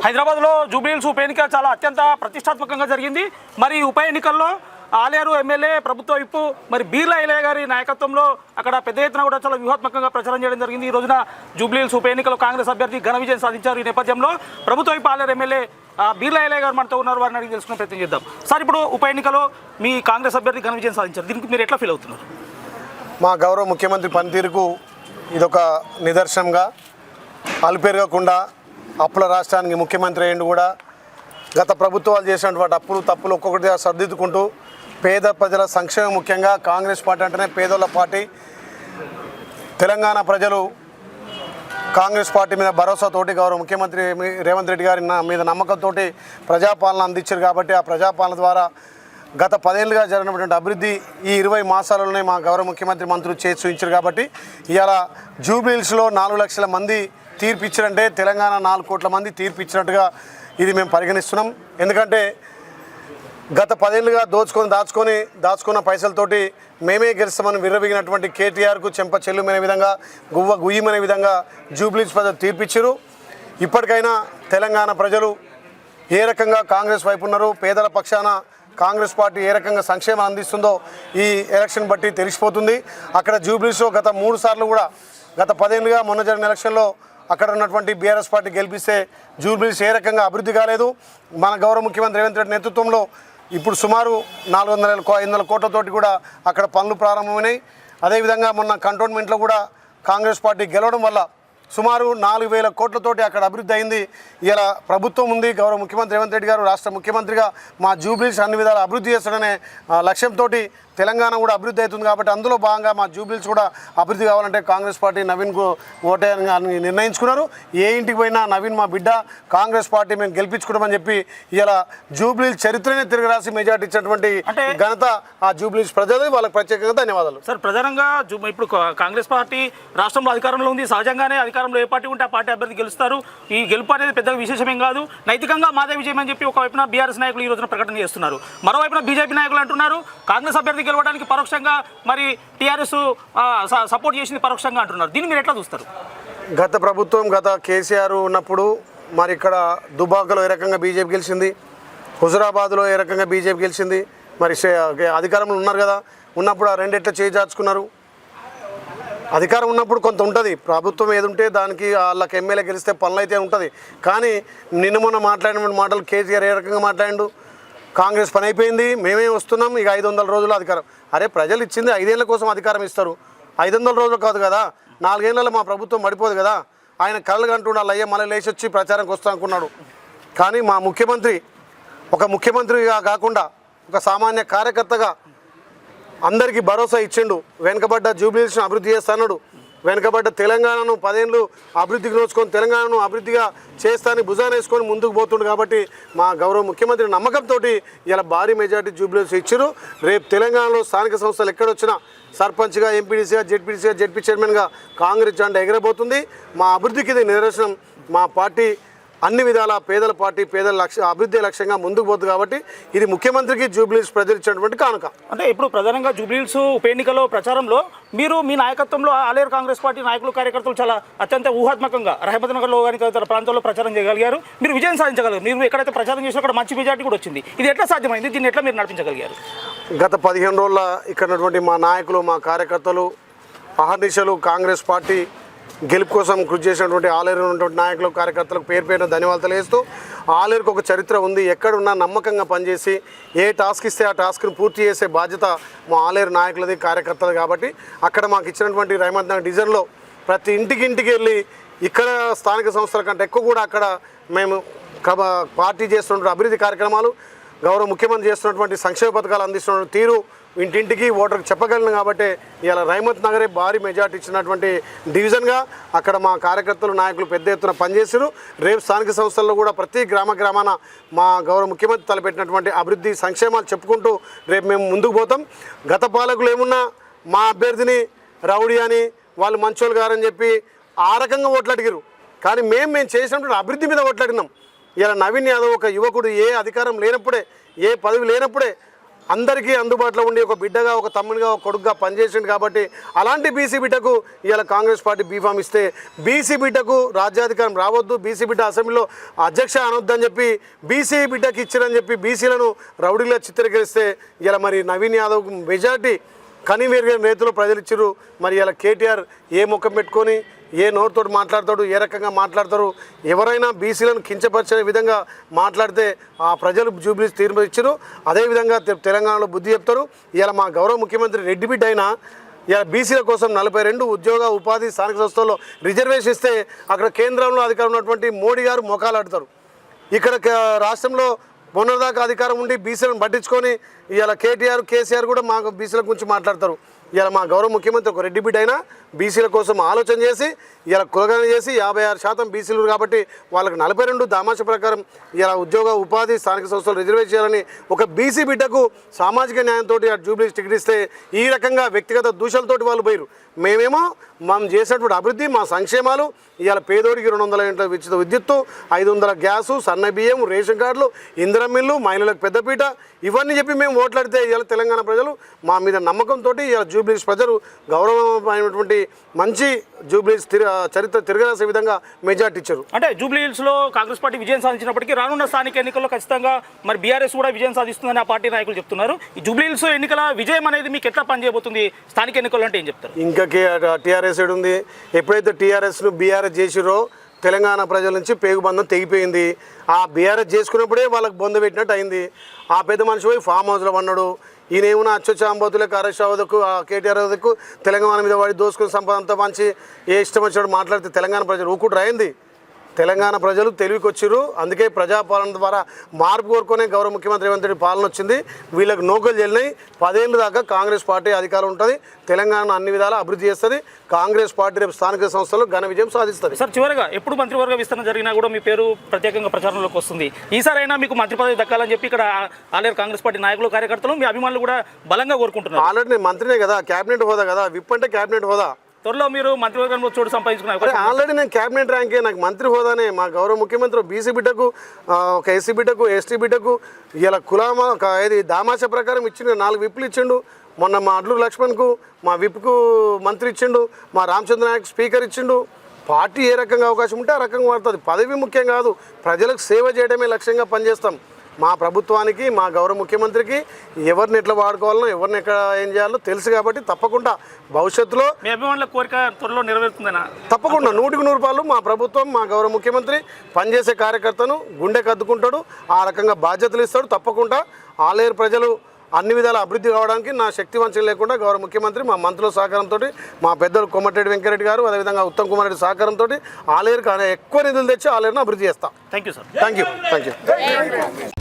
హైదరాబాద్లో జూబ్లీహిల్స్ ఉప ఎన్నిక చాలా అత్యంత ప్రతిష్టాత్మకంగా జరిగింది. మరి ఉప ఎన్నికల్లో ఆలేరు ఎమ్మెల్యే ప్రభుత్వ విప్పు మరి బీర్లా ఐలయ్య గారి నాయకత్వంలో అక్కడ పెద్ద ఎత్తున కూడా చాలా వ్యూహాత్మకంగా ప్రచారం చేయడం జరిగింది. ఈ రోజున జూబ్లీహిల్స్ ఉప ఎన్నికలో కాంగ్రెస్ అభ్యర్థి ఘన విజయం సాధించారు. ఈ నేపథ్యంలో ప్రభుత్వ విప్పు ఆలేరు ఎమ్మెల్యే బీర్లా ఐలయ్య గారు మనతో ఉన్నారు. వారిని అడిగి తెలుసుకునే ప్రయత్నం చేద్దాం. సార్, ఇప్పుడు ఉప ఎన్నికలో మీ కాంగ్రెస్ అభ్యర్థి ఘన విజయం సాధించారు. దీనికి మీరు ఎట్లా ఫీల్ అవుతున్నారు? మా గౌరవ ముఖ్యమంత్రి పనితీరుకు ఇదొక నిదర్శనంగా, అలుపెరగకుండా అప్పుల రాష్ట్రానికి ముఖ్యమంత్రి అయ్యిండు. కూడా గత ప్రభుత్వాలు చేసినటువంటి అప్పులు తప్పులు ఒక్కొక్కటిగా సర్దిద్దుకుంటూ పేద ప్రజల సంక్షేమం, ముఖ్యంగా కాంగ్రెస్ పార్టీ అంటేనే పేదోళ్ళ పార్టీ. తెలంగాణ ప్రజలు కాంగ్రెస్ పార్టీ మీద భరోసాతోటి గౌరవ ముఖ్యమంత్రి రేవంత్ రెడ్డి గారి మీద నమ్మకంతో ప్రజాపాలన అందించారు. కాబట్టి ఆ ప్రజాపాలన ద్వారా గత 10 ఏళ్ళుగా జరిగినటువంటి అభివృద్ధి ఈ 20 మాసాలలోనే మా గౌరవ ముఖ్యమంత్రి మంత్రులు చేసి చూపించారు. కాబట్టి ఇవాళ జూబ్లీహిల్స్లో 4 లక్షల మంది తీర్పు ఇచ్చారంటే తెలంగాణ 4 కోట్ల మంది తీర్పు ఇచ్చినట్టుగా ఇది మేము పరిగణిస్తున్నాం. ఎందుకంటే గత 10 ఏళ్ళుగా దాచుకున్న పైసలతోటి మేమే గెలుస్తామని విర్రవీగినటువంటి కేటీఆర్కు చెంప చెల్లుమనే విధంగా, గువ్వ గుయ్యమనే విధంగా జూబ్లీహిల్స్ ప్రజలు తీర్పిచ్చారు. ఇప్పటికైనా తెలంగాణ ప్రజలు ఏ రకంగా కాంగ్రెస్ వైపు ఉన్నారు, పేదల పక్షాన కాంగ్రెస్ పార్టీ ఏ రకంగా సంక్షేమం అందిస్తుందో ఈ ఎలక్షన్ బట్టి తెలిసిపోతుంది. అక్కడ జూబ్లీహిల్స్లో గత 3 సార్లు కూడా గత 10 ఏళ్ళుగా మొన్న జరిగిన ఎలక్షన్లో అక్కడ ఉన్నటువంటి బీఆర్ఎస్ పార్టీ గెలిపిస్తే జూబ్లీహిల్స్ ఏ రకంగా అభివృద్ధి కాలేదు. మన గౌరవ ముఖ్యమంత్రి రేవంత్ రెడ్డి నేతృత్వంలో ఇప్పుడు సుమారు 400 కోట్లతోటి కూడా అక్కడ పనులు ప్రారంభమైనాయి. అదేవిధంగా మొన్న కంటోన్మెంట్లో కూడా కాంగ్రెస్ పార్టీ గెలవడం వల్ల సుమారు 4,000 కోట్లతోటి అక్కడ అభివృద్ధి అయింది. ఇలా ప్రభుత్వం ఉంది. గౌరవ ముఖ్యమంత్రి రేవంత్ రెడ్డి గారు రాష్ట్ర ముఖ్యమంత్రిగా మా జూబ్లీహిల్స్ అన్ని విధాలు అభివృద్ధి చేస్తాడనే లక్ష్యంతో తెలంగాణ కూడా అభివృద్ధి అవుతుంది. కాబట్టి అందులో భాగంగా మా జూబ్లీహిల్స్ కూడా అభివృద్ధి కావాలంటే కాంగ్రెస్ పార్టీ నవీన్కు ఓటేయాలని నిర్ణయించుకున్నారు. ఏ ఇంటికి పోయినా నవీన్ మా బిడ్డ, కాంగ్రెస్ పార్టీ మేము గెలిపించుకుంటామని చెప్పి ఇలా జూబ్లీహిల్స్ చరిత్రనే తిరగరాసి మెజార్టీ ఇచ్చినటువంటి ఘనత ఆ జూబ్లీహిల్స్ ప్రజలు. వాళ్ళకి ప్రత్యేకంగా ధన్యవాదాలు. సార్, ప్రధానంగా ఇప్పుడు కాంగ్రెస్ పార్టీ రాష్ట్రంలో అధికారంలో ఉంది. సహజంగానే అధికారంలో ఏ పార్టీ ఉంటే ఆ పార్టీ అభ్యర్థి గెలుస్తారు. ఈ గెలుపు అనేది పెద్దగా విశేషమేం కాదు. నైతికంగా మాదే విజయం అని చెప్పి ఒకవైపున బీఆర్ఎస్ నాయకులు ఈ రోజున ప్రకటన చేస్తున్నారు. మరోవైపున బీజేపీ నాయకులు అంటున్నారు కాంగ్రెస్ అభ్యర్థి గెలవడానికి పరోక్షంగా మరి టీఆర్ఎస్ సపోర్ట్ చేసింది పరోక్షంగా అంటున్నారు. దీన్ని మీరు ఎట్లా చూస్తారు? గత ప్రభుత్వం, గత కేసీఆర్ ఉన్నప్పుడు మరి ఇక్కడ దుబాకలో ఏ రకంగా బీజేపీ గెలిచింది, హుజురాబాద్లో ఏ రకంగా బీజేపీ గెలిచింది. మరి అధికారంలో ఉన్నారు కదా, ఉన్నప్పుడు ఆ రెండెట్లా చేజార్చుకున్నారు. అధికారం ఉన్నప్పుడు కొంత ఉంటుంది. ప్రభుత్వం ఏది ఉంటే దానికి వాళ్ళకి ఎమ్మెల్యే గెలిస్తే పనులు అయితే ఉంటుంది. కానీ నిన్న మొన్న మాట్లాడిన మాటలు కేసీఆర్ ఏ రకంగా మాట్లాడిండు, కాంగ్రెస్ పని అయిపోయింది, మేమే వస్తున్నాం, ఇక 500 రోజులు అధికారం. అరే, ప్రజలు ఇచ్చింది 5 ఏళ్ళ కోసం అధికారం ఇస్తారు. 500 రోజులు కాదు కదా, 4 ఏళ్లలో మా ప్రభుత్వం పడిపోదు కదా. ఆయన కళ్ళు కంటుండాలి, అయ్యే మళ్ళీ లేచి వచ్చి ప్రచారంకి వస్తా అనుకున్నాడు. కానీ మా ముఖ్యమంత్రి ఒక ముఖ్యమంత్రిగా కాకుండా ఒక సామాన్య కార్యకర్తగా అందరికీ భరోసా ఇచ్చిండు. వెనుకబడ్డ జూబ్లీహిల్స్ను అభివృద్ధి చేస్తాడు. వెనుకబడ్డ తెలంగాణను 10 ఏళ్ళు అభివృద్ధికి నోచుకొని తెలంగాణను అభివృద్ధిగా చేస్తానని భుజాన వేసుకొని ముందుకు పోతుండు. కాబట్టి మా గౌరవ ముఖ్యమంత్రి నమ్మకంతో ఇలా భారీ మెజార్టీ జూబ్లీహిల్స్ ఇచ్చారు. రేపు తెలంగాణలో స్థానిక సంస్థలు ఎక్కడొచ్చినా సర్పంచ్గా, ఎంపీడీసీగా, జెడ్పీ చైర్మన్గా కాంగ్రెస్ జెండా ఎగరబోతుంది. మా అభివృద్ధికి ఇది నిదర్శనం. మా పార్టీ అన్ని విధాల పేదల పార్టీ, పేదల అభివృద్ధి లక్ష్యంగా ముందుకు పోతుంది. కాబట్టి ఇది ముఖ్యమంత్రికి జూబ్లీహిల్స్ ప్రజలు ఇచ్చినటువంటి కానుక. అంటే ఇప్పుడు ప్రధానంగా జూబ్లీహిల్స్ ఉప ఎన్నికలో ప్రచారంలో మీరు మీ నాయకత్వంలో ఆలేరు కాంగ్రెస్ పార్టీ నాయకులు, కార్యకర్తలు చాలా అత్యంత ఊహాత్మకంగా రహమత్ నగర్లో కానీ తదితర ప్రాంతాల్లో ప్రచారం చేయగలిగారు. మీరు విజయం సాధించగలరు. మీరు ఎక్కడైతే ప్రచారం చేసినా అక్కడ మంచి మెజార్టీ కూడా వచ్చింది. ఇది ఎట్లా సాధ్యమైంది? దీన్ని ఎట్లా మీరు నడిపించగలిగారు? గత 15 రోజుల ఇక్కడ ఉన్నటువంటి మా నాయకులు, మా కార్యకర్తలు అహర్నిశలు కాంగ్రెస్ పార్టీ గెలుపు కోసం కృషి చేసినటువంటి ఆలేరు ఉన్నటువంటి నాయకులు, కార్యకర్తలకు పేరు ధన్యవాదాలు తెలియజేస్తూ, ఆలేరుకు ఒక చరిత్ర ఉంది. ఎక్కడున్నా నమ్మకంగా పనిచేసి ఏ టాస్క్ ఇస్తే ఆ టాస్క్ను పూర్తి చేసే బాధ్యత మా ఆలేరు నాయకులది, కార్యకర్తలు. కాబట్టి అక్కడ మాకు ఇచ్చినటువంటి రహమత్ నగర్ డివిజన్లో ప్రతి ఇంటికి వెళ్ళి ఇక్కడ స్థానిక సంస్థల కంటే ఎక్కువ కూడా అక్కడ మేము పార్టీ చేస్తున్నటువంటి అభివృద్ధి కార్యక్రమాలు, గౌరవ ముఖ్యమంత్రి చేస్తున్నటువంటి సంక్షేమ పథకాలు అందిస్తున్న తీరు ఇంటింటికి ఓటర్కి చెప్పగలను. కాబట్టి ఇలా రహమత్ నగరే భారీ మెజార్టీ ఇచ్చినటువంటి డివిజన్గా అక్కడ మా కార్యకర్తలు, నాయకులు పెద్ద ఎత్తున పనిచేశారు. రేపు స్థానిక సంస్థల్లో కూడా ప్రతి గ్రామాన మా గౌరవ ముఖ్యమంత్రి తలపెట్టినటువంటి అభివృద్ధి సంక్షేమాలు చెప్పుకుంటూ రేపు మేము ముందుకు పోతాం. గత పాలకులు ఏమున్నా మా అభ్యర్థిని రౌడీ అని, వాళ్ళు మంచోళ్ళు గారని చెప్పి ఆ రకంగా ఓట్లు అడిగారు. కానీ మేము చేసినటువంటి అభివృద్ధి మీద ఓట్లు అడిగినాం. ఇలా నవీన్ యాదవ్ ఒక యువకుడు ఏ అధికారం లేనప్పుడే, ఏ పదవి లేనప్పుడే అందరికీ అందుబాటులో ఉండి ఒక బిడ్డగా ఒక తమ్మునిగా ఒక కొడుకుగా పనిచేసిండు కాబట్టి అలాంటి బీసీ బిడ్డకు ఇవాళ కాంగ్రెస్ పార్టీ బీఫామ్ ఇస్తే బీసీ బిడ్డకు రాజ్యాధికారం రావద్దు, బీసీ బిడ్డ అసెంబ్లీలో అధ్యక్ష అనొద్దని చెప్పి బీసీ బిడ్డకి ఇచ్చిరని చెప్పి బీసీలను రౌడీలా చిత్రీకరిస్తే ఇలా మరి నవీన్ యాదవ్ మెజార్టీ కనివేరుగైన రైతులు ప్రజలు ఇచ్చిర్రు. మరి ఇలా కేటీఆర్ ఏ ముఖం పెట్టుకొని ఏ నోరుతో మాట్లాడతాడు, ఏ రకంగా మాట్లాడతారు, ఎవరైనా బీసీలను కించపరిచే విధంగా మాట్లాడితే ఆ ప్రజలు జూబ్లీస్ తీర్పు ఇచ్చారు. అదేవిధంగా తెలంగాణలో బుద్ధి చెప్తారు. ఇలా మా గౌరవ ముఖ్యమంత్రి రెడ్డి బిడ్డ అయినా ఇలా బీసీల కోసం 42 ఉద్యోగ ఉపాధి స్థానిక సంస్థల్లో రిజర్వేషన్ ఇస్తే అక్కడ కేంద్రంలో అధికారం ఉన్నటువంటి మోడీ గారు మొఖాలాడతారు. ఇక్కడ రాష్ట్రంలో మొన్నటిదాకా అధికారం ఉండి బీసీలను పట్టించుకొని ఇలా కేసీఆర్ కూడా మా బీసీల గురించి మాట్లాడతారు. ఇలా మా గౌరవ ముఖ్యమంత్రి ఒక రెడ్డి బిడ్డ అయినా బీసీల కోసం ఆలోచన చేసి ఇలా కులగణన చేసి 56% బీసీలు కాబట్టి వాళ్ళకి 42 దామాష ప్రకారం ఇలా ఉద్యోగ ఉపాధి స్థానిక సంస్థలు రిజర్వేషన్ చేయాలని ఒక బీసీ బిడ్డకు సామాజిక న్యాయంతో జూబ్లీస్ టికెట్ ఇస్తే ఈ రకంగా వ్యక్తిగత దూషాలతోటి వాళ్ళు పోయారు. మేమేమో మనం చేసినటువంటి అభివృద్ధి మా సంక్షేమాలు ఇవాళ పేదోడికి 200 యూనిట్ల ఉచిత విద్యుత్తు, 500 గ్యాసు, సన్న బియ్యం, రేషన్ కార్డులు, ఇందిరమ్మ ఇల్లు, మహిళలకు పెద్దపీట ఇవన్నీ చెప్పి మేము ఓట్లాడితే ఇవాళ తెలంగాణ ప్రజలు మా మీద నమ్మకంతో ఇవాళ జూబ్లీస్ ప్రజలు గౌరవమైనటువంటి మంచి జూబ్లీస్ చరిత్ర తిరగరాసే విధంగా మెజార్టీ ఇచ్చారు. అంటే జూబ్లీహిల్స్లో కాంగ్రెస్ పార్టీ విజయం సాధించినప్పటికీ రానున్న స్థానిక ఎన్నికల్లో ఖచ్చితంగా మరి బీఆర్ఎస్ కూడా విజయం సాధిస్తుందని ఆ పార్టీ నాయకులు చెప్తున్నారు. ఈ జూబ్లీహిల్స్ ఎన్నికల విజయం అనేది మీకు ఎట్లా పనిచేయబోతుంది? స్థానిక ఎన్నికల్లో అంటే ఏం చెప్తారు? ఇంకా టీఆర్ఎస్ ఉంది. ఎప్పుడైతే టీఆర్ఎస్ను బీఆర్ఎస్ చేసిరో తెలంగాణ ప్రజల నుంచి పేగుబంధం తెగిపోయింది. ఆ బీఆర్ఎస్ చేసుకున్నప్పుడే వాళ్ళకి బొంద పెట్టినట్టు అయింది. ఆ పెద్ద మనిషి పోయి ఫామ్ హౌస్లో పన్నాడు. ఈయనేమన్నా అచ్చొచ్చాంబోతులకు అరెస్టావదకు కేటీఆర్ వదకు తెలంగాణ మీద వాడి దోసుకుని సంపద అంతా మంచి ఏ ఇష్టం వచ్చినట్టు మాట్లాడితే తెలంగాణ ప్రజలు ఊకుడు అయింది. తెలంగాణ ప్రజలు తెలివికి వచ్చిర్రు. అందుకే ప్రజాపాలన ద్వారా మార్పు కోరుకునే గౌరవ ముఖ్యమంత్రి రేవంత్ రెడ్డి పాలన వచ్చింది. వీళ్ళకి నోకలు చెల్లినాయి. 10 ఏళ్ళ దాకా కాంగ్రెస్ పార్టీ అధికారం ఉంటుంది. తెలంగాణ అన్ని విధాలా అభివృద్ధి చేస్తుంది. కాంగ్రెస్ పార్టీ రేపు స్థానిక సంస్థలు ఘన విజయం సాధిస్తుంది. సార్, చివరిగా ఎప్పుడు మంత్రివర్గ విస్తరణ జరిగినా కూడా మీ పేరు ప్రత్యేకంగా ప్రచారంలోకి వస్తుంది. ఈసారైనా మీకు మంత్రి పదవి దక్కాలని చెప్పి ఇక్కడ ఆలేరు కాంగ్రెస్ పార్టీ నాయకులు, కార్యకర్తలు, మీ అభిమానులు కూడా బలంగా కోరుకుంటున్నారు. ఆల్రెడీ నేను మంత్రినే కదా, క్యాబినెట్ హోదా కదా, విప్ అంటే క్యాబినెట్ హోదా. త్వరలో మీరు మంత్రివర్గంలో చోటు సంపాదించుకున్నారు. ఆల్రెడీ నేను క్యాబినెట్ ర్యాంకే, నాకు మంత్రి హోదానే. మా గౌరవ ముఖ్యమంత్రి బీసీ బిడ్డకు, ఒక ఎస్సీ బిడ్డకు, ఎస్టీ బిడ్డకు ఇలా కులామా ఇది దామాష ప్రకారం ఇచ్చిండు. 4 విప్పులు ఇచ్చిండు. మొన్న మా అడ్లూరు లక్ష్మణ్కు మా విప్కు మంత్రి ఇచ్చిండు. మా రామచంద్ర నాయక్ స్పీకర్ ఇచ్చిండు. పార్టీ ఏ రకంగా అవకాశం ఉంటే ఆ రకంగా వాడుతుంది. పదవి ముఖ్యం కాదు, ప్రజలకు సేవ చేయడమే లక్ష్యంగా పనిచేస్తాం. మా ప్రభుత్వానికి, మా గౌరవ ముఖ్యమంత్రికి ఎవరిని ఎట్లా వాడుకోవాలనో, ఎవరిని ఎక్కడ ఏం చేయాలో తెలుసు కాబట్టి తప్పకుండా భవిష్యత్తులో మీ అభిమానుల కోరిక త్వరలో నెరవేరుతుందనా? తప్పకుండా 100కి 100 రూపాయలు మా ప్రభుత్వం, మా గౌరవ ముఖ్యమంత్రి పనిచేసే కార్యకర్తను గుండె కద్దుకుంటాడు. ఆ రకంగా బాధ్యతలు ఇస్తాడు. తప్పకుండా ఆలేరు ప్రజలు అన్ని విధాల అభివృద్ధి కావడానికి నా శక్తి వంచన లేకుండా గౌరవ ముఖ్యమంత్రి మా మంత్రుల సహకారంతో, మా పెద్దలు కోమటిరెడ్డి వెంకరెడ్డి గారు, అదేవిధంగా ఉత్తమ్ కుమార్ రెడ్డి సహకారంతో ఆలేరుకు ఎక్కువ నిధులు తెచ్చి ఆలేరును అభివృద్ధి చేస్తాం. Thank you sir. Thank you.